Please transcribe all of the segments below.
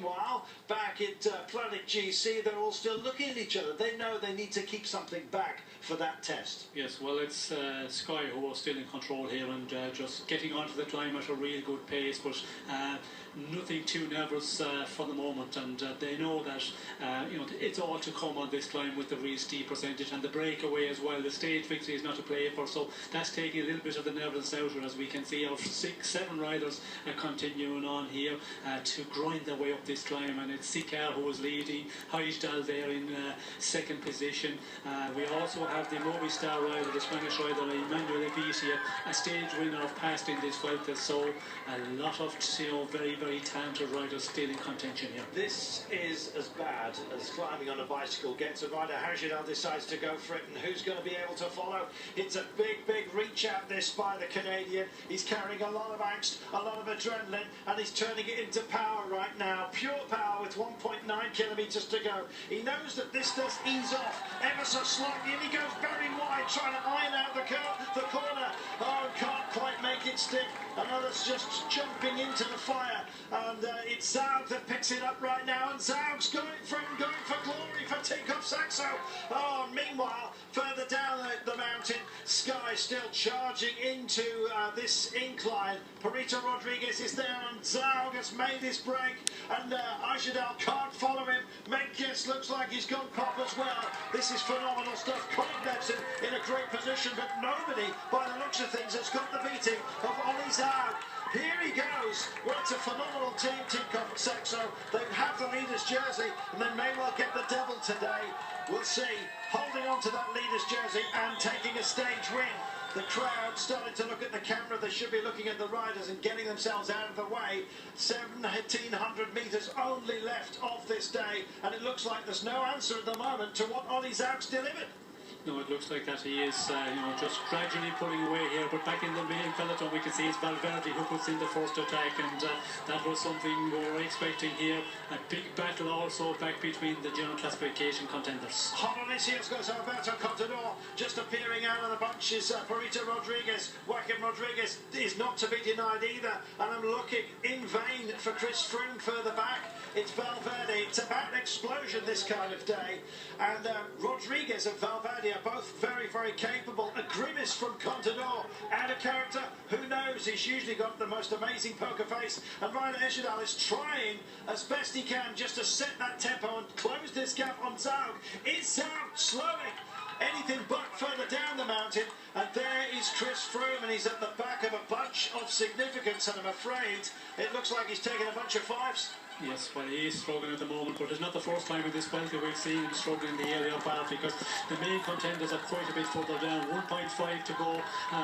Meanwhile, back at Planet GC, they're all still looking at each other. They know they need to keep something back for that test. Yes, well, it's Sky who are still in control here and just getting onto the climb at a real good pace, but nothing too nervous for the moment, and they know that you know, it's all to come on this climb with the real steep percentage and the breakaway as well. The stage victory is not to play for, so that's taking a little bit of the nervousness out of it, as we can see our 6-7 riders continuing on here to grind their way up this climb, and it's Sicard who is leading, Heidal there in second position. We also have the Movistar rider, the Spanish rider Imanol, a stage winner of past in this Vuelta, so a lot of, you know, very talented riders still in contention here. This is as bad as climbing on a bicycle gets. A rider, Heidal, decides to go for it, and who's going to be able to follow? It's a big reach out this by the Canadian. He's carrying a lot of angst, a lot of adrenaline, and he's turning it into power right now. Pure power with 1.9 kilometres to go. He knows that this does ease off ever so slightly, and he goes very wide, trying to iron out the corner. Oh, can't quite make it stick. Another's just jumping into the fire, and it's Zaugg that picks it up right now, and Zaugg's going for glory for Tinkoff-Saxo. Oh, and meanwhile, further down the mountain, Sky still charging into this incline. Rodríguez is there, and Zaugg has made his break, and Heidal can't follow him. Meintjes looks like he's gone pop as well. This is phenomenal stuff. Kolobnev's in a great position, but nobody, by the looks of things, has got the beating of Ollie Zaugg. Here he goes. Well, it's a phenomenal team, Tinkoff-Saxo. They have the leader's jersey, and they may well get the devil today. We'll see. Holding on to that leader's jersey and taking a stage win. The crowd starting to look at the camera. They should be looking at the riders and getting themselves out of the way. 1,700 metres only left of this day, and it looks like there's no answer at the moment to what Ollie Zaug's delivered. No, it looks like that he is, you know, just gradually pulling away here. But back in the main peloton, we can see it's Valverde who puts in the first attack, and that was something we were expecting here. A big battle also back between the general classification contenders. Hot on his heels goes Alberto. Contador just appearing out of the bunch is Rodríguez. Rodríguez is not to be denied either, and I'm looking in vain for Froome further back. It's Valverde. It's about explosion this kind of day, and Rodríguez and Valverde are both very capable. A grimace from Contador, out of character, who knows? He's usually got the most amazing poker face, and Heidal is trying as best he can just to set that tempo and close this gap on Zaugg. Is Zaugg slowing? Anything but further down the mountain, and there is Froome, and he's at the back of a bunch of significance, and I'm afraid it looks like he's taking a bunch of fives. Yes, well, he is struggling at the moment, but it's not the first time in this Vuelta we've seen him struggling in the area of Bart, because the main contenders are quite a bit further down. 1.5 to go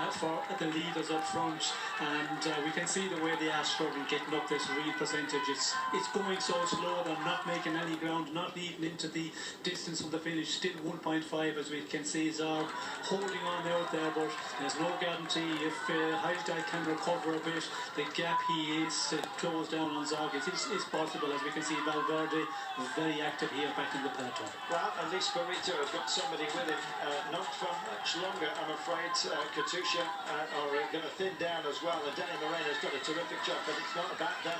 for the leaders up front, and we can see the way they are struggling getting up this real percentage. It's going so slow. They're not making any ground, not even into the distance of the finish. Still 1.5, as we can see. Zaugg holding on out there, but there's no guarantee if Heidal can recover a bit. The gap he is closed down on Zaugg. It is possible, as we can see Valverde very active here back in the peloton. Well, at least Burrito has got somebody with him. Not for much longer, I'm afraid. Katusha are going to thin down as well. And Danny Moreno's done a terrific job, but it's not about them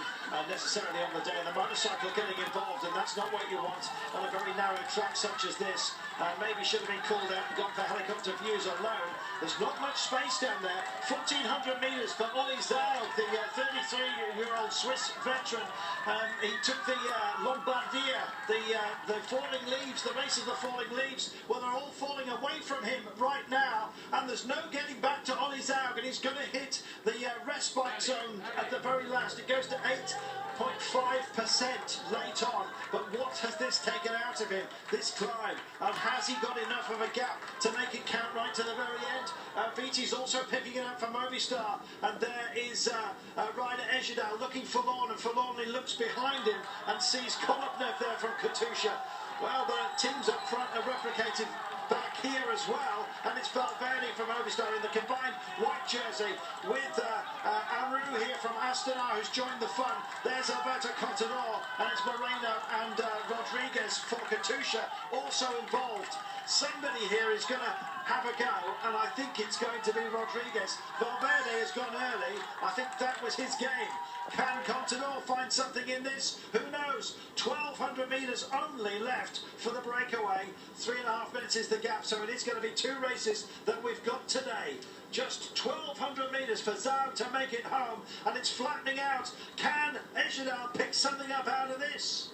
necessarily on the day. And the motorcycle getting involved, and that's not what you want on a very narrow track such as this. Maybe should have been called out and gone for helicopter views alone. There's not much space down there. 1,400 metres for Ollie Zaugg, the 33-year-old Swiss veteran. He took the Lombardia, the falling leaves, the race of the falling leaves. Well, they're all falling away from him right now, and there's no getting back to Ollie Zaugg, and he's going to hit the respite zone at the very last. It goes to 8.5% late on, but what has this taken out of him, this climb, and has he got enough of a gap to make it count right to the very end? Erviti's also picking it up for Movistar, and there is rider Heidal looking forlorn, and forlornly looks behind him and sees Kolobnev there from Katusha. Well, the teams up front are replicated back here as well, and it's Valverde from Movistar in the combined white jersey with Arroyo here from Astana, who's joined the fun. There's Alberto Contador, and it's Moreno and Rodríguez for Katusha also involved. Somebody here is going to have a go, and I think it's going to be Rodríguez. Valverde has gone early. I think that was his game. Can Contador find something in this? Who knows? 1,200 metres only left for the breakaway. 3.5 minutes is the gap, so it is going to be 2 races that we've got today. Just 1,200 metres for Zaugg to make it home, and it's flattening out. Can Ejidal pick something up out of this?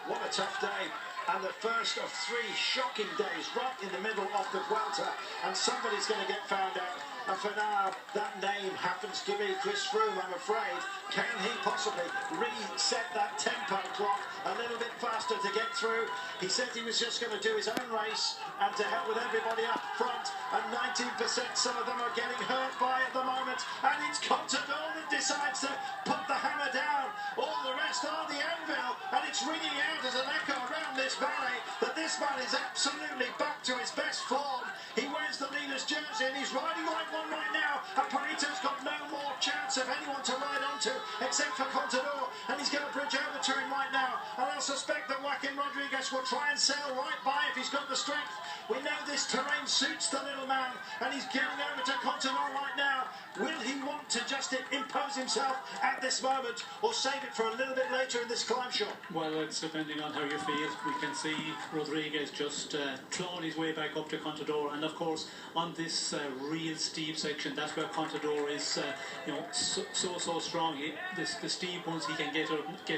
What a tough day, and the first of 3 shocking days right in the middle of the Vuelta, and somebody's going to get found out. And for now, that name happens to be Chris Froome, I'm afraid. Can he possibly reset that tempo clock a little bit faster to get through? He said he was just going to do his own race and to help with everybody up front. And 19%, some of them are getting hurt by at the moment. And it's Contador that decides to put the hammer down. All the rest are the anvil. And it's ringing out as an echo around this valley that this man is absolutely back to his best form. He wears the leader's jersey and he's riding like one right now. And Parito's got no more chance of anyone to ride onto except for Contador. And he's going to bridge over to him right now. And I suspect that Joaquin Rodríguez will try and sail right by if he's got the strength. We know this terrain suits the little man, and he's getting over to Contador right now. Will he want to just impose himself at this moment, or save it for a little bit later in this climb shot? Well, it's depending on how you feel. We can see Rodríguez just clawing his way back up to Contador, and of course on this real steep section, that's where Contador is, you know, so strong. The steep ones he can get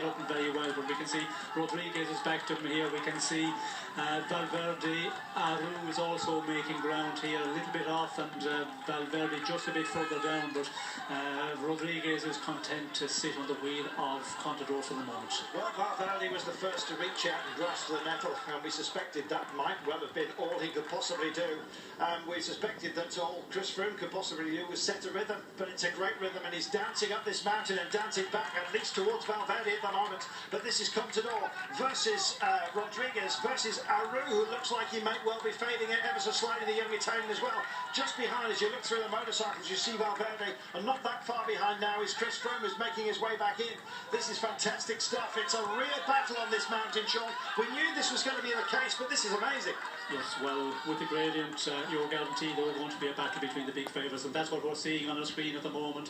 up very well, but we can see Rodríguez is back to him here. We can see Valverde, Arroyo is also making ground here, a little bit off, and Valverde just a bit further down, but Rodríguez is content to sit on the wheel of Contador for the moment. Well, Valverde was the first to reach out and grasp the nettle, and we suspected that might well have been all he could possibly do. We suspected that all Chris Froome could possibly do was set a rhythm, but it's a great rhythm, and he's dancing up this mountain and dancing back at least towards Valverde at the moment. But this is Contador versus Rodríguez versus Arroyo, who looks like he might well be fading it ever so slightly, the young Italian as well. Just behind, as you look through the motorcycles, you see Valverde, and not that far behind now is Chris Froome, who's making his way back in. This is fantastic stuff. It's a real battle on this mountain, Sean. We knew this was going to be the case, but this is amazing. Yes, well, with the gradient, you're guaranteed there are going to be a battle between the big favourites, and that's what we're seeing on our screen at the moment.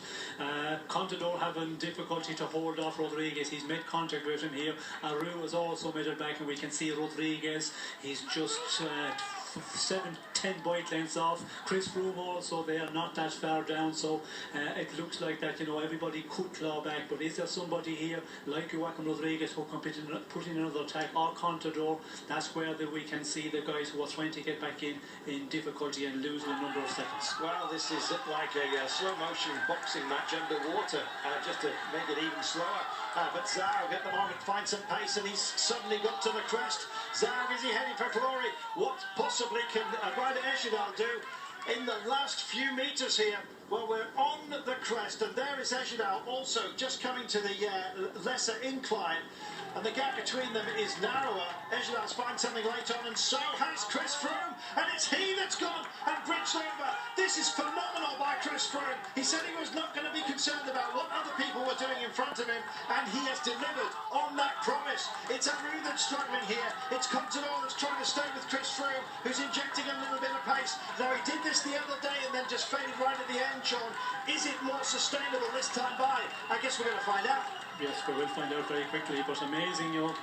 Contador having difficulty to hold off Rodríguez. He's made contact with him here. Arroyo has also made it back, and we can see Rodríguez. He's just 7-10 bike lengths off. Chris Froome also, they are not that far down, so it looks like that, you know, everybody could claw back. But is there somebody here like Joaquin Rodríguez who can put in another attack, or Contador? That's where we can see the guys who are trying to get back in difficulty and losing a number of seconds. Well, this is like a slow motion boxing match underwater, just to make it even slower. But Zaugg at the moment finds some pace, and he's suddenly got to the crest. Zaugg, is he heading for glory? What possibly can rider Ejidal do in the last few metres here? Well, we're on the crest, and there is Ejidal also just coming to the lesser incline, and the gap between them is narrower. Ejidal's find something late on, and so has Chris Froome, and it's he that's gone and bridged over. This is phenomenal by Chris Froome. He said he was not going to be concerned about what other people were doing in front of him, and he has delivered on that promise. It's Arroyo that's struggling here. It's Contador that's trying to stay with Chris Froome, who's injecting a little bit of pace. Now, he did this the other day and then just faded right at the end, Sean. Is it more sustainable this time by? I guess we're going to find out. Yes, we will find out very quickly, but amazing, you know,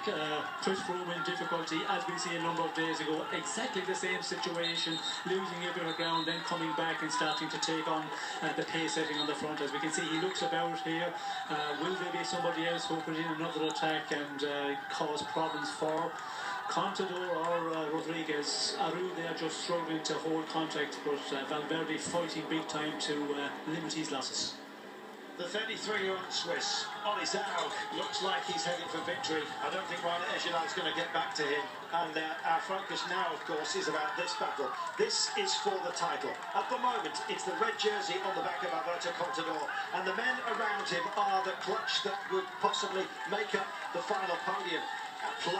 Chris Froome in difficulty, as we see a number of days ago, exactly the same situation, losing a bit of ground, then coming back and starting to take on the pace setting on the front. As we can see, he looks about here. Will there be somebody else who put in another attack and cause problems for Contador or Rodríguez? Arroyo, they are just struggling to hold contact, but Valverde fighting big time to limit his losses. The 33-year-old Swiss, Ollie Zaugg, looks like he's heading for victory. I don't think Ryder Ejidal is going to get back to him. And our focus now, of course, is about this battle. This is for the title. At the moment, it's the red jersey on the back of Alberto Contador. And the men around him are the clutch that would possibly make up the final podium. +1,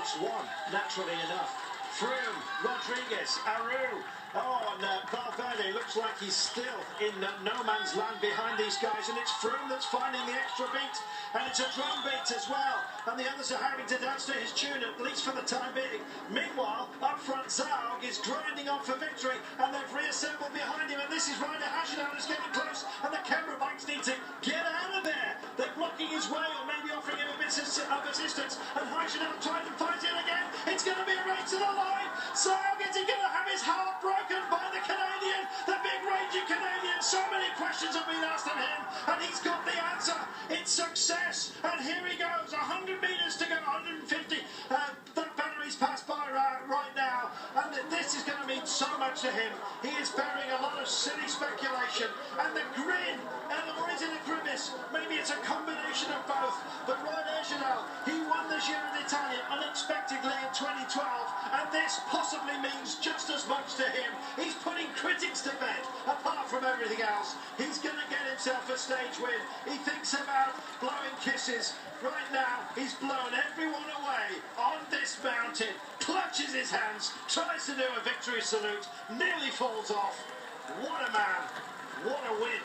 naturally enough. Froome, Rodríguez, Arroyo. Oh, and Valverde looks like he's still in no man's land behind these guys, and it's Froome that's finding the extra beat, and it's a drum beat as well, and the others are having to dance to his tune, at least for the time being. Meanwhile, up front, Zaugg is grinding on for victory, and they've reassembled behind him, and this is Ryder Ejidal who's getting close, and the camera need to get out of there. They're blocking his way, or maybe offering him a bit of assistance. And Huishenel tries to fight it again. It's going to be a race to the line. Zaugg, is he going to have his heart broken by the Canadian, the big rangy Canadian? So many questions have been asked of him, and he's got the answer. It's success, and here he goes. 100 metres to go, 150. That battery's passed by right now, and this is going to mean so much to him. He is bearing a lot of silly speculation, and the grin, or is it a grimace? Maybe it's a combination of both. But Rodríguez, he won the Giro d'Italia unexpectedly in 2012, and this possibly means just as much to him. He's putting critics to bed, apart from everything else. He's going to get himself a stage win. He thinks about blowing kisses. Right now, he's blown everyone away on this mountain, clutches his hands, tries to do a victory salute, nearly falls off. What a man, what a win.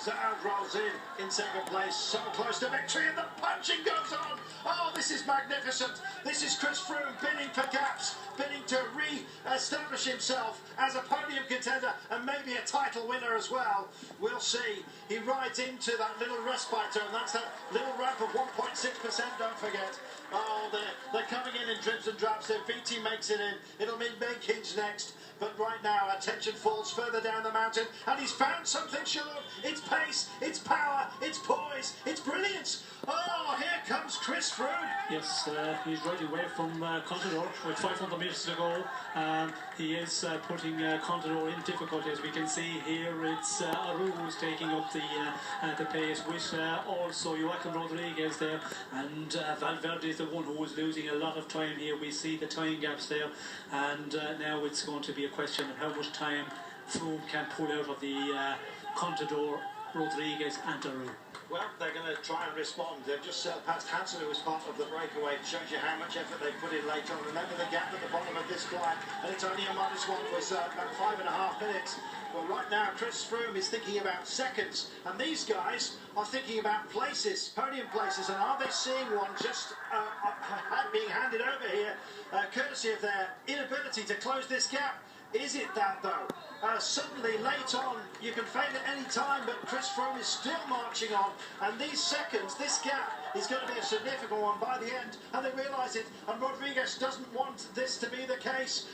Zaugg rolls in second place, so close to victory, and the punching goes on. Oh, this is magnificent. This is Chris Froome bidding for gaps, bidding to re-establish himself as a podium contender and maybe a title winner as well. We'll see. He rides into that little respite zone. That's that little ramp of 1.6%, don't forget. Oh, they're coming in dribs and drabs. Erviti makes it in. It'll mean Meintjes next. But right now, attention falls further down the mountain, and he's found something, Sean. It's pace, it's power, it's poise, it's brilliance. Oh, here comes Chris Froome. Yes, he's right away from Contador with 500 metres to go. He is putting Contador in difficulty, as we can see here. It's Arroyo who's taking up the pace with also Joaquim Rodríguez there, and Valverde is the one who is losing a lot of time here. We see the time gaps there, and now it's going to be a question of how much time Froome can pull out of the Contador, Rodríguez and Arroyo. Well, they're going to try and respond. They've just sailed past Hansen, who was part of the breakaway. It shows you how much effort they put in later on. Remember the gap at the bottom of this climb, and it's only a modest one, was about 5.5 minutes. Well, right now, Chris Froome is thinking about seconds, and these guys are thinking about places, podium places, and are they seeing one just being handed over here, courtesy of their inability to close this gap? Is it that, though? Suddenly, late on, you can fail at any time, but Chris Froome is still marching on. And these seconds, this gap, is going to be a significant one by the end. And they realise it. And Rodríguez doesn't want this to be the case.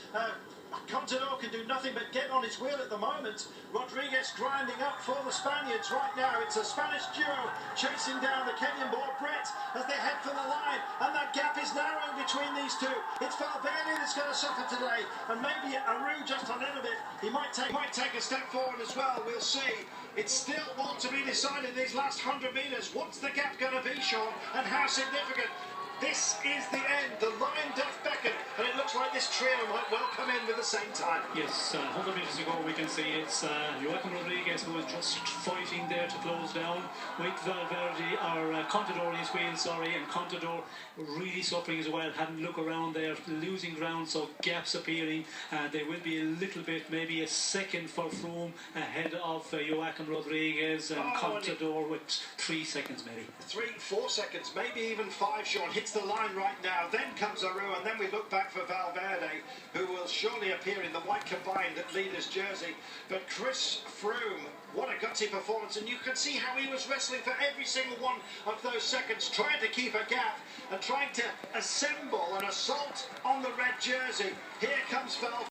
Contador can do nothing but get on his wheel at the moment. Rodríguez grinding up for the Spaniards right now. It's a Spanish duo chasing down the Kenyan boy Brett as they head for the line, and that gap is narrowing between these two. It's Valverde that's going to suffer today, and maybe Arroyo just a little bit. He might take a step forward as well. We'll see. It's still all to be decided these last 100 metres. What's the gap going to be, Sean, and how significant? This is the end. The line doth beckon, and it looks like this trio might well come in with the same time. Yes, 100 metres ago we can see it's Joaquim Rodríguez who is just fighting there to close down with Valverde, or Contador in his wheel, sorry, and Contador really suffering as well, having a look around there, losing ground, so gaps appearing. There will be a little bit, maybe a second for Froome ahead of Joaquim Rodríguez and Contador with 3 seconds maybe. 3-4 seconds, maybe even 5, Sean. Hits the line right now, then comes Arroyo, and then we look back for Valverde, who will surely appear in the white combined leader's jersey. But Chris Froome, what a gutsy performance, and you can see how he was wrestling for every single one of those seconds, trying to keep a gap and trying to assemble an assault on the red jersey. Here comes Valverde.